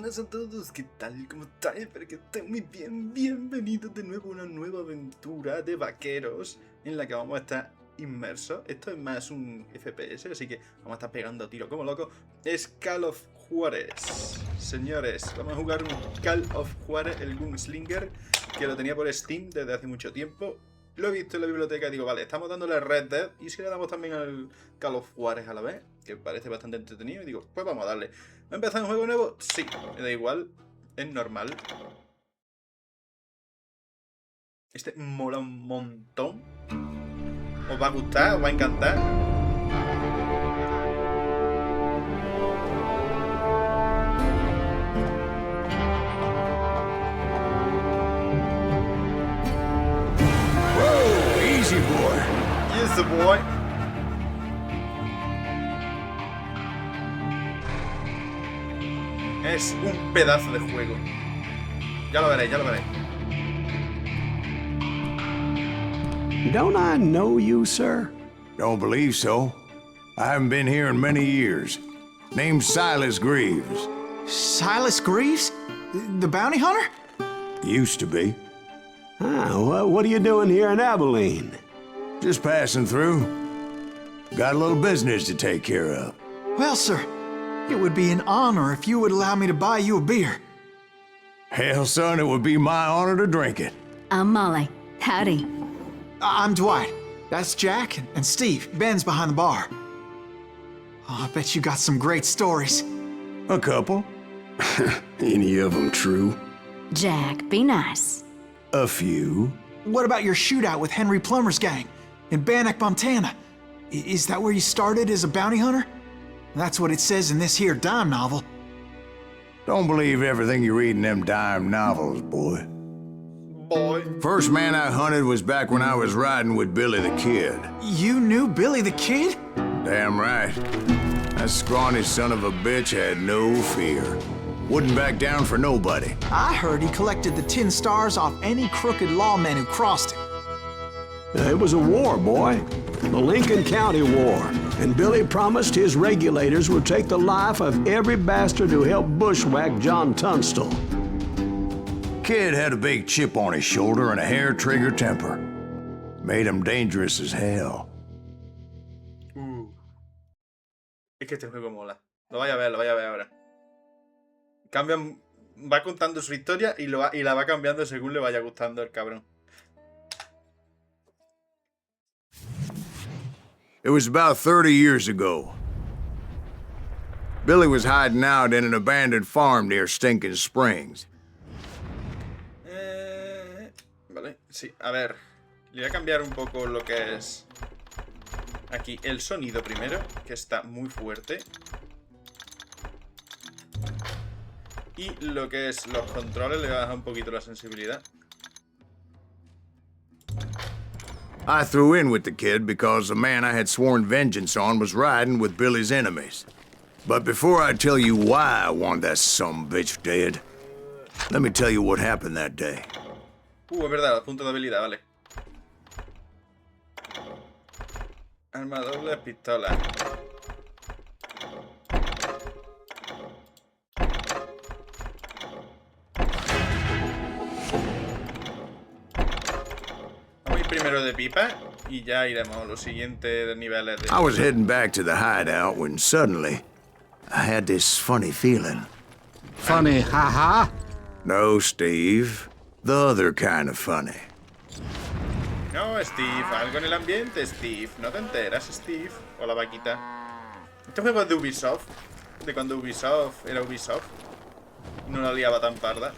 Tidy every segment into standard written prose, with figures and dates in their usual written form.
buenas a todos, ¿qué tal? ¿Cómo estáis? Espero que estén muy bien. Bienvenidos de nuevo a una nueva aventura de vaqueros en la que vamos a estar inmersos. Esto es más un FPS, así que vamos a estar pegando tiro como loco. Es Call of Juarez. Señores, vamos a jugar un Call of Juarez, el Gunslinger, que lo tenía por Steam desde hace mucho tiempo. Lo he visto en la biblioteca y digo, vale, estamos dándole Red Dead y si le damos también al Call of Juarez a la vez, que parece bastante entretenido, y digo, pues vamos a darle. ¿Va a empezar un juego nuevo? Sí, me da igual, es normal. Este mola un montón. ¿Os va a gustar? ¿Os va a encantar? Easy boy. Yes, boy. Es un pedazo de juego. Ya lo veréis, ya lo veréis. Don't I know you, sir? Don't believe so. I haven't been here in many years. Name's Silas Greaves. Silas Greaves? The bounty hunter? Used to be. Ah, well, what are you doing here in Abilene? Just passing through. Got a little business to take care of. Well, sir, it would be an honor if you would allow me to buy you a beer. Hell, son, it would be my honor to drink it. I'm Molly. Howdy. I'm Dwight. That's Jack and Steve. Ben's behind the bar. Oh, I bet you got some great stories. A couple. Any of them true? Jack, be nice. A few. What about your shootout with Henry Plummer's gang in Bannock, Montana? Is that where you started as a bounty hunter? That's what it says in this here dime novel. Don't believe everything you read in them dime novels, boy. First man I hunted was back when I was riding with Billy the Kid. You knew Billy the Kid? Damn right. That scrawny son of a bitch had no fear. Wouldn't back down for nobody. I heard he collected the 10 stars off any crooked lawmen who crossed him. It was a war, boy. The Lincoln County War. And Billy promised his regulators would take the life of every bastard who helped bushwhack John Tunstall. Kid had a big chip on his shoulder and a hair-trigger temper. Made him dangerous as hell. Es que este juego mola. Lo vaya a ver ahora. Cambian, va contando su historia y la va cambiando según le vaya gustando el cabrón. It was about 30 years ago. Billy was hiding out in an abandoned farm near Stinking Springs. Vale, sí, a ver. Le voy a cambiar un poco lo que es aquí el sonido primero, que está muy fuerte. Y lo que es los controles le voy a bajar un poquito la sensibilidad. I threw in with the kid because the man I had sworn vengeance on was riding with Billy's enemies. But before I tell you why I want that sumbitch dead, let me tell you what happened that day. Es verdad, los puntos de habilidad, vale. Arma doble, pistola. Vamos a ir primero de pipa y ya iremos a los siguientes niveles de... I was heading back to the hideout when suddenly I had this funny feeling. Funny, haha? No, Steve. The other kind of funny. No, Steve, algo en el ambiente, Steve. No te enteras, Steve. Hola, vaquita. Este juego es de Ubisoft. De cuando Ubisoft era Ubisoft. No la liaba tan parda.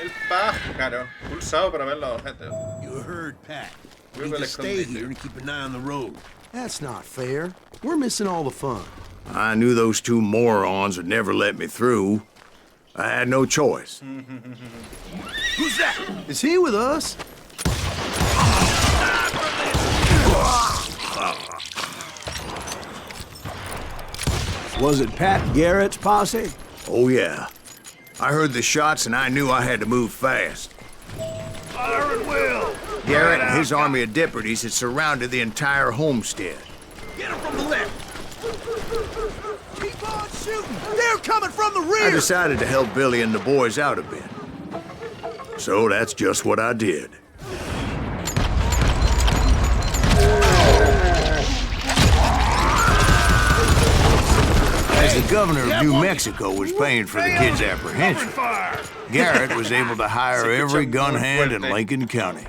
El pájaro. Pulsado para ver los objetos. You heard, Pat. We Luego need el to stay escondite. here and keep an eye on the road. That's not fair. We're missing all the fun. I knew those two morons would never let me through. I had no choice. Who's that? Is he with us? Was it Pat Garrett's posse? Oh, yeah. I heard the shots and I knew I had to move fast. Fire at will! Garrett and his army of deputies had surrounded the entire homestead. Get him from the left. Keep on shooting! They're coming from the rear! I decided to help Billy and the boys out a bit. So that's just what I did. As the governor of New Mexico was paying for the kids' apprehension, Garrett was able to hire every gun hand in Lincoln County.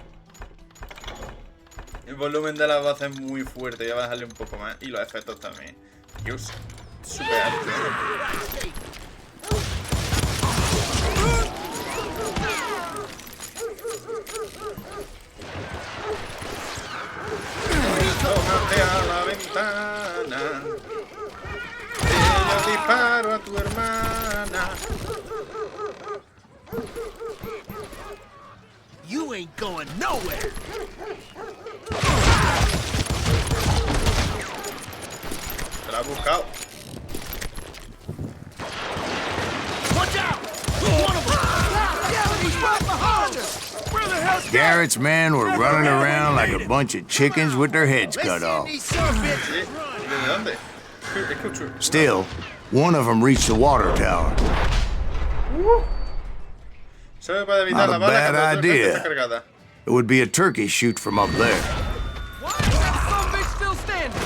El volumen de la voz es muy fuerte, voy a bajarle un poco más. Y los efectos también. Dios, súper alto. Tómate a la ventana. Le disparo a tu hermana. You ain't going nowhere. Se la ha buscado. Watch out! One of them! He's right behind us! Where the hell's Garrett's men were running around like a bunch of chickens with their heads cut off. ¿De dónde? Escucho. Still, one of them reached the water tower. Solo para evitar Not la a bala bad cuando otra idea. está cargada. It would be a turkey shoot from up there. Why is that son of a bitch still standing?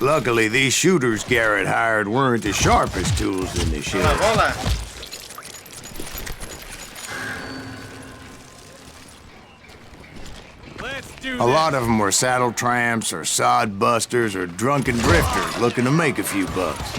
Luckily, these shooters Garrett hired weren't the sharpest tools in the La shed. bola. Let's do A lot of them were saddle tramps or sod busters or drunken drifters looking to make a few bucks.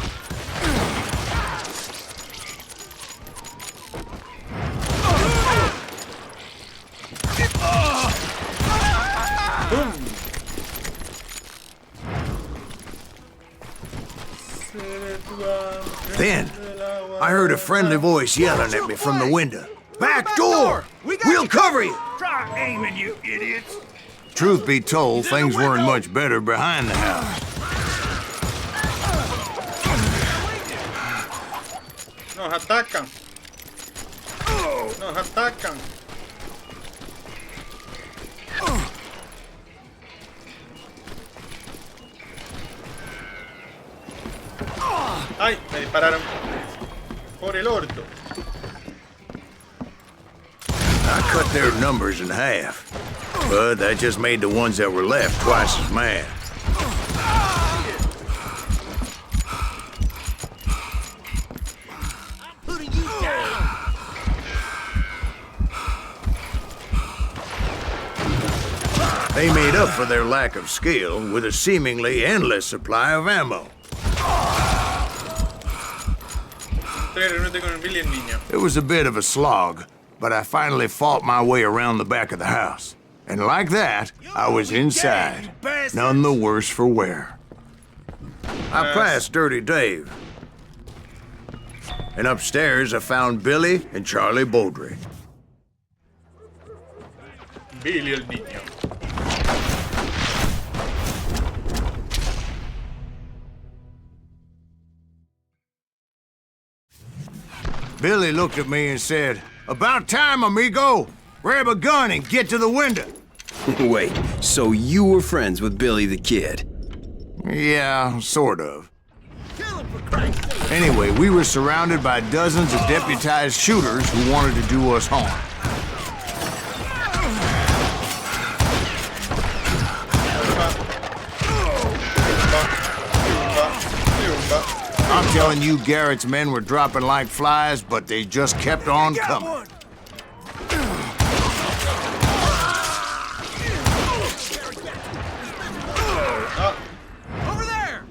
Then, I heard a friendly voice yelling at me from the window. Back door! We'll cover you! Try aiming, you idiots! Truth be told, things weren't much better behind the house. Nos atacan. Nos atacan. ¡Ay! Me dispararon. Por el orto. I cut their numbers in half, but that just made the ones that were left twice as mad. I'm putting you down! They made up for their lack of skill with a seemingly endless supply of ammo. Estoy reuniéndote con el Billy y el niño. It was a bit of a slog, but I finally fought my way around the back of the house. And like that, I was inside, none the worse for wear. I passed Dirty Dave. And upstairs, I found Billy and Charlie Beaudry. Billy el niño. Billy looked at me and said, "About time, amigo! Grab a gun and get to the window." Wait, so you were friends with Billy the Kid? Yeah, sort of. Anyway, we were surrounded by dozens of deputized shooters who wanted to do us harm. I'm telling you, Garrett's men were dropping like flies, but they just kept on coming. Over there!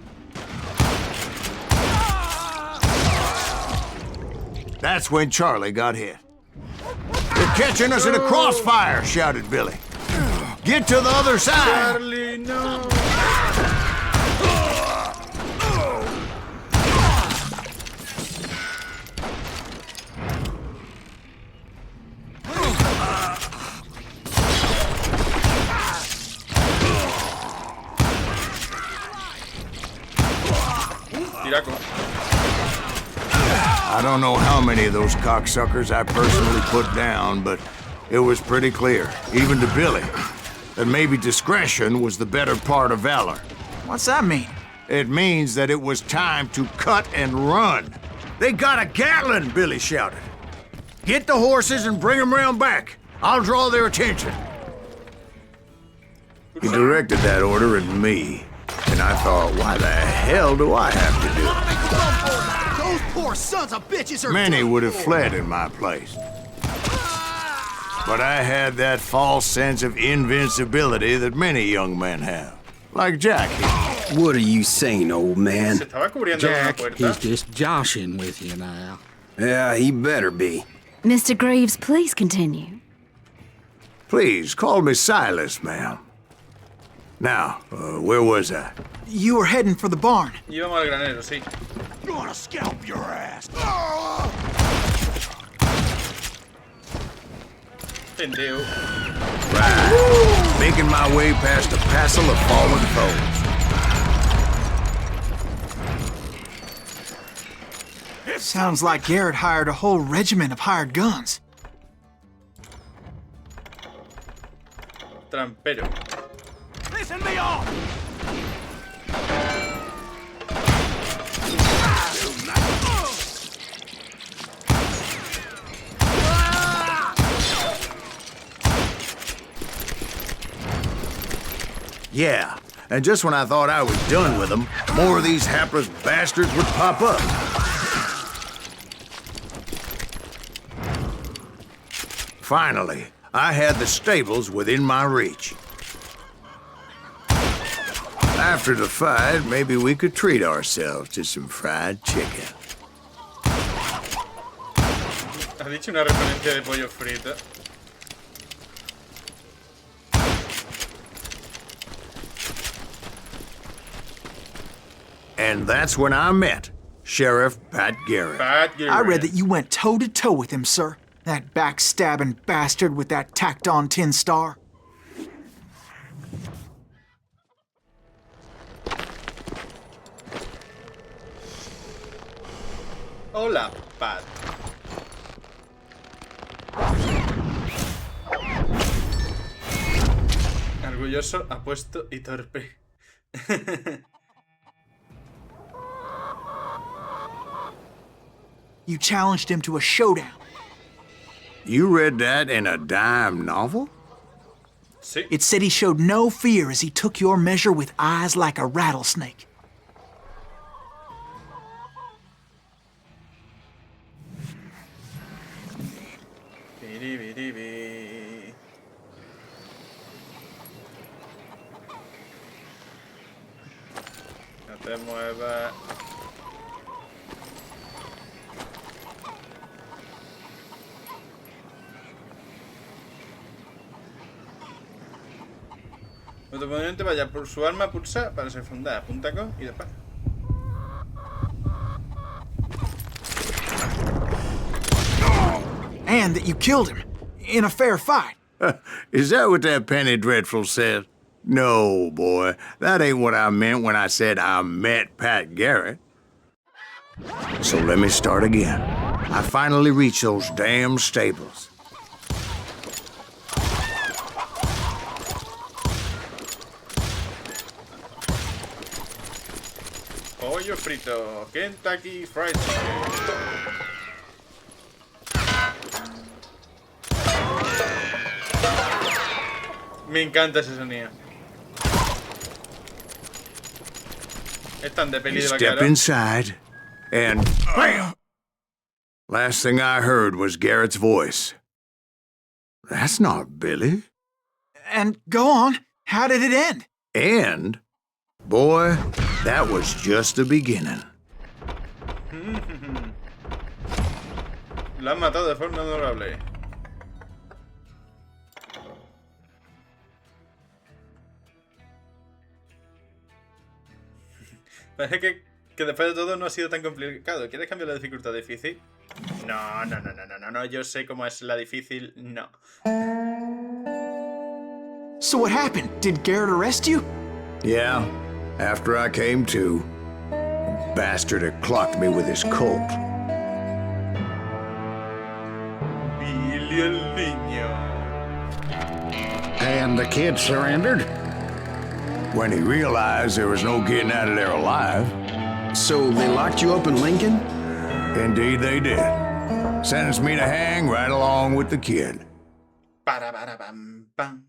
That's when Charlie got hit. "They're catching us in a crossfire," shouted Billy. "Get to the other side!" Charlie, no. Tiraco. I don't know how many of those cocksuckers I personally put down, but it was pretty clear, even to Billy, that maybe discretion was the better part of valor. What's that mean? It means that it was time to cut and run. They got a Gatlin, Billy shouted. Get the horses and bring them round back. I'll draw their attention. He directed that order at me, and I thought, why the hell do I have to do it? Those poor sons of bitches are Many would have fled in my place. But I had that false sense of invincibility that many young men have. Like Jack here. What are you saying, old man? Se estaba cubriendo una Jack, puerta. he's just joshing with you now. Yeah, he better be. Mr. Greaves, please continue. Please, call me Silas, ma'am. Now, where was I? You were heading for the barn. Íbamos al granero, sí. You wanna scalp your ass? Tendeo. Right. Making my way past a passel of fallen foes. Sounds like Garrett hired a whole regiment of hired guns. Trampero. Listen me off! Yeah, and just when I thought I was done with them, more of these hapless bastards would pop up. Finally, I had the stables within my reach. After the fight, maybe we could treat ourselves to some fried chicken. Has dicho una referencia de pollo frito. And that's when I met Sheriff Pat Garrett. Pat Garrett. I read that you went toe-to-toe with him, sir. That backstabbing bastard with that tacked-on tin star. Hola, Pat. Orgulloso, apuesto y torpe. You challenged him to a showdown. You read that in a dime novel? Sí. It said he showed no fear as he took your measure with eyes like a rattlesnake. Biribiribi. No te muevas. Cuando tu oponente vaya por su arma, pulsa para ser fundada. Apunta con y dispara. And that you killed him in a fair fight. Is that what that Penny Dreadful said? No, boy. That ain't what I meant when I said I met Pat Garrett. So let me start again. I finally reached those damn stables. Pollo frito. Kentucky Fried Chicken. Me encanta ese sonido. Es tan de peli You de step vaquero. inside, and bam! Last thing I heard was Garrett's voice. That's not Billy. And go on, how did it end? And, boy, that was just the beginning. Lo han matado de forma honorable. Parece que después de todo no ha sido tan complicado. ¿Quieres cambiar la dificultad a difícil? No, yo sé cómo es la difícil, no. So what happened? Did Garrett arrest you? Yeah, after I came to, the bastard had clocked me with his Colt. And the kid surrendered? When he realized there was no getting out of there alive. So they locked you up in Lincoln? Indeed they did. Sentenced me to hang right along with the kid. Ba-da-ba-da-bam-bam.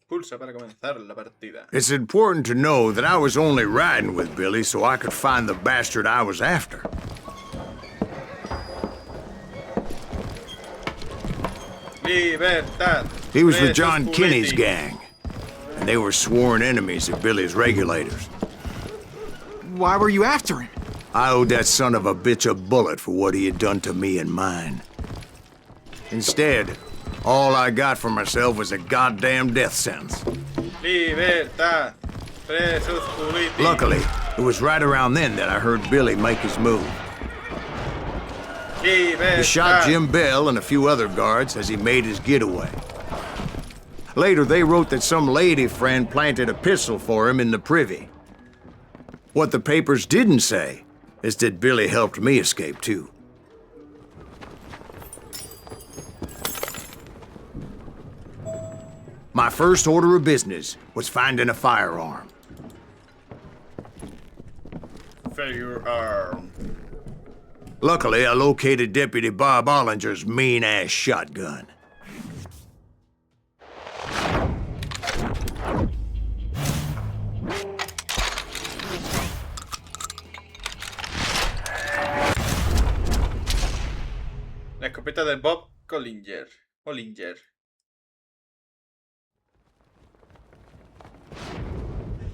Pulsa para comenzar la partida. It's important to know that I was only riding with Billy so I could find the bastard I was after. Libertad. He was with John Kinney's gang, and they were sworn enemies of Billy's regulators. Why were you after him? I owed that son of a bitch a bullet for what he had done to me and mine. Instead, all I got for myself was a goddamn death sentence. Libertad. Presos políticos. Luckily, it was right around then that I heard Billy make his move. He shot Jim Bell and a few other guards as he made his getaway. Later, they wrote that some lady friend planted a pistol for him in the privy. What the papers didn't say is that Billy helped me escape, too. My first order of business was finding a firearm. Firearm. Luckily, I located Deputy Bob Ollinger's mean-ass shotgun. La escopeta de Bob Ollinger.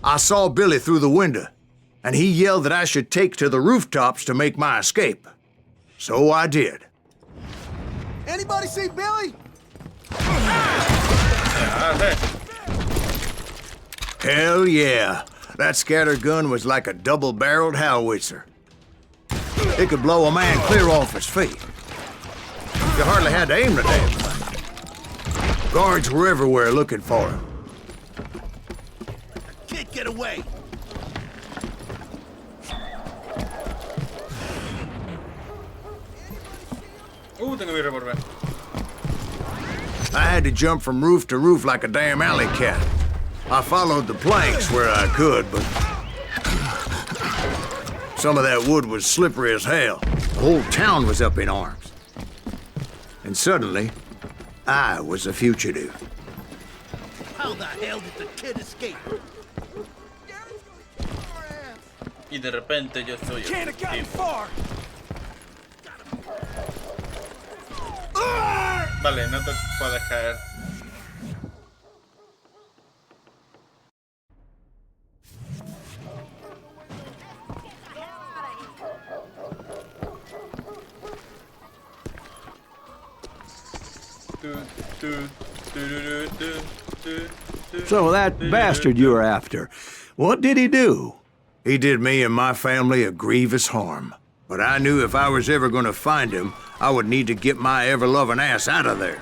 I saw Billy through the window, and he yelled that I should take to the rooftops to make my escape. So I did. Anybody see Billy? Hell yeah. That scatter gun was like a double-barreled howitzer. It could blow a man clear off his feet. You hardly had to aim the damn thing. Guards were everywhere looking for him. Kid, get away! Tengo mi revólver. I had to jump from roof to roof like a damn alley cat. I followed the planks where I could, but some of that wood was slippery as hell. The whole town was up in arms. And suddenly, I was a fugitive. How the hell did the kid escape? Y de repente yo soy Can't have gotten far. Vale, no te puedes caer. So that bastard you were after, what did he do? He did me and my family a grievous harm. But I knew if I was ever going to find him, I would need to get my ever-loving ass out of there.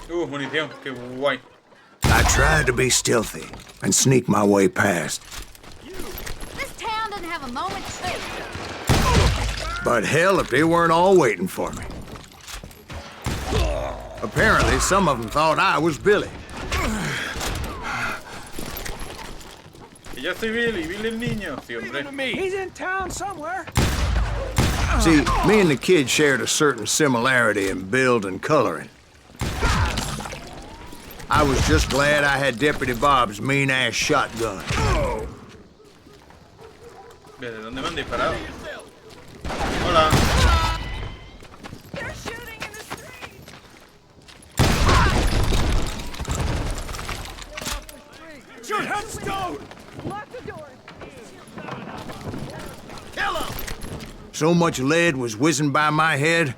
Munición, qué guay. I tried to be stealthy and sneak my way past. This town doesn't have a moment's faith. But hell if they weren't all waiting for me. Apparently, some of them thought I was Billy. Yo soy Billy, Billy el niño. Sí, hombre. He's in town somewhere. See, me and the kid shared a certain similarity in build and coloring. I was just glad I had Deputy Bob's mean-ass shotgun. ¿De dónde me han disparado? Hola. They're shooting in the street. Your headstone! Lock the door. Hello! So much lead was whizzing by my head,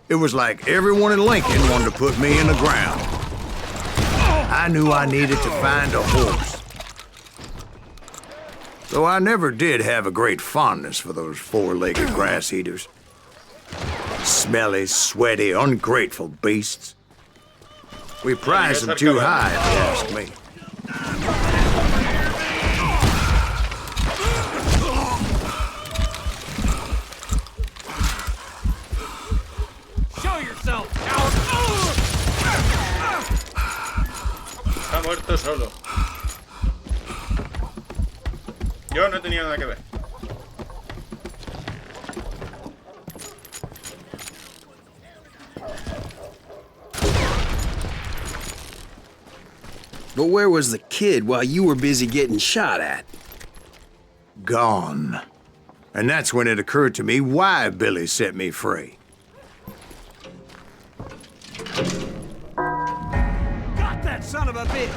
it was like everyone in Lincoln wanted to put me in the ground. I knew I needed to find a horse. Though I never did have a great fondness for those four-legged grass eaters. Smelly, sweaty, ungrateful beasts. We prize them too high, if you ask me. yourself, coward! Está muerto solo. Yo no tenía nada que ver. But where was the kid while you were busy getting shot at? Gone. And that's when it occurred to me why Billy set me free. Got that son of a bitch!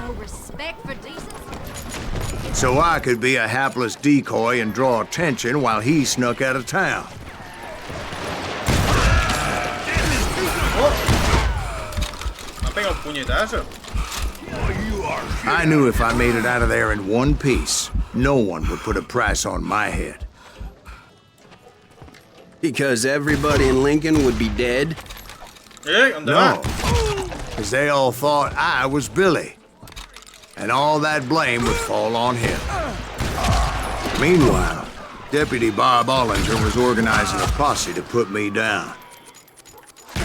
No respect for decency. So I could be a hapless decoy and draw attention while he snuck out of town. Me ha pegado un puñetazo. I knew if I made it out of there in one piece, no one would put a price on my head. Because everybody in Lincoln would be dead? ¿Dónde No, va? because they all thought I was Billy. And all that blame would fall on him. Meanwhile, Deputy Bob Ollinger was organizing a posse to put me down.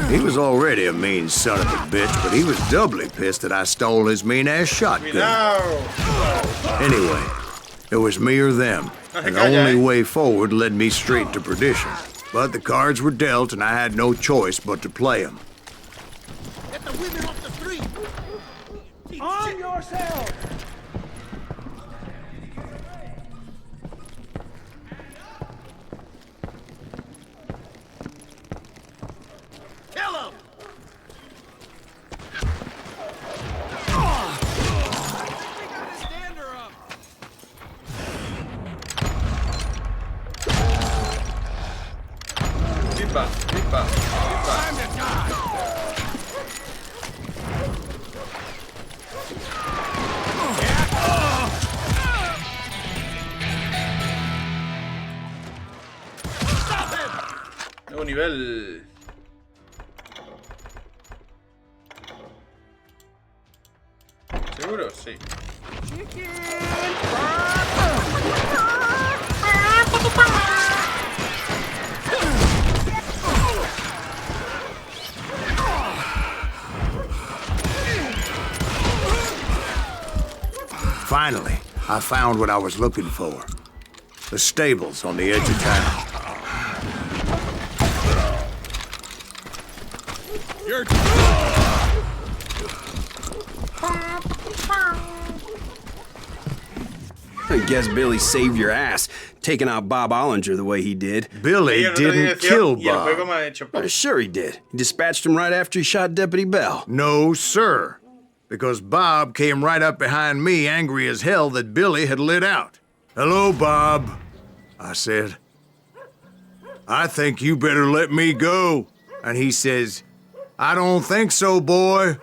He was already a mean son of a bitch, but he was doubly pissed that I stole his mean-ass shotgun. Cuidado. Anyway, it was me or them, and the only way forward led me straight to perdition. But the cards were dealt, and I had no choice but to play them. Get the women off the street! Arm yourself! Kill him! Stand her up! Pipa, pipa, pipa. Nuevo nivel. ¿Seguro? Sí. Finally, I found what I was looking for. The stables on the edge of town. I guess Billy saved your ass, taking out Bob Ollinger the way he did. Billy didn't kill Bob. Sure he did. He dispatched him right after he shot Deputy Bell. No, sir. Because Bob came right up behind me, angry as hell that Billy had lit out. "Hello, Bob," I said. "I think you better let me go." And he says, "I don't think so, boy.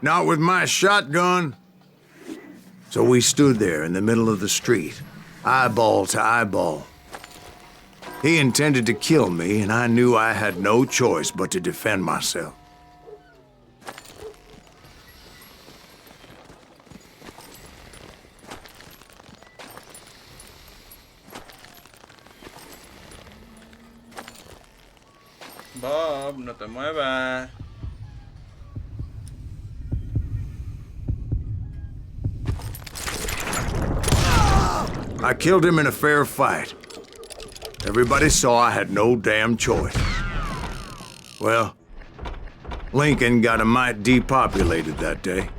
Not with my shotgun." So we stood there in the middle of the street, eyeball to eyeball. He intended to kill me, and I knew I had no choice but to defend myself. Bob, no te muevas. I killed him in a fair fight. Everybody saw I had no damn choice. Well, Lincoln got a mite depopulated that day.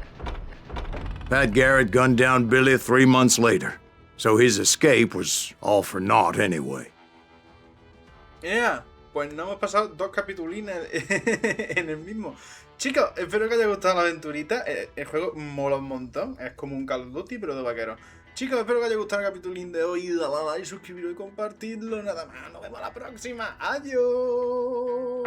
Pat Garrett gunned down Billy 3 months later, so his escape was all for naught anyway. Yeah, pues no hemos pasado 2 capitulines en el mismo. Chicos, espero que os haya gustado la aventurita. El juego mola un montón. Es como un Call of Duty, pero de vaqueros. Chicos, espero que os haya gustado el capitulín de hoy. Dale a like, suscribiros y compartidlo. Nada más, nos vemos la próxima. ¡Adiós!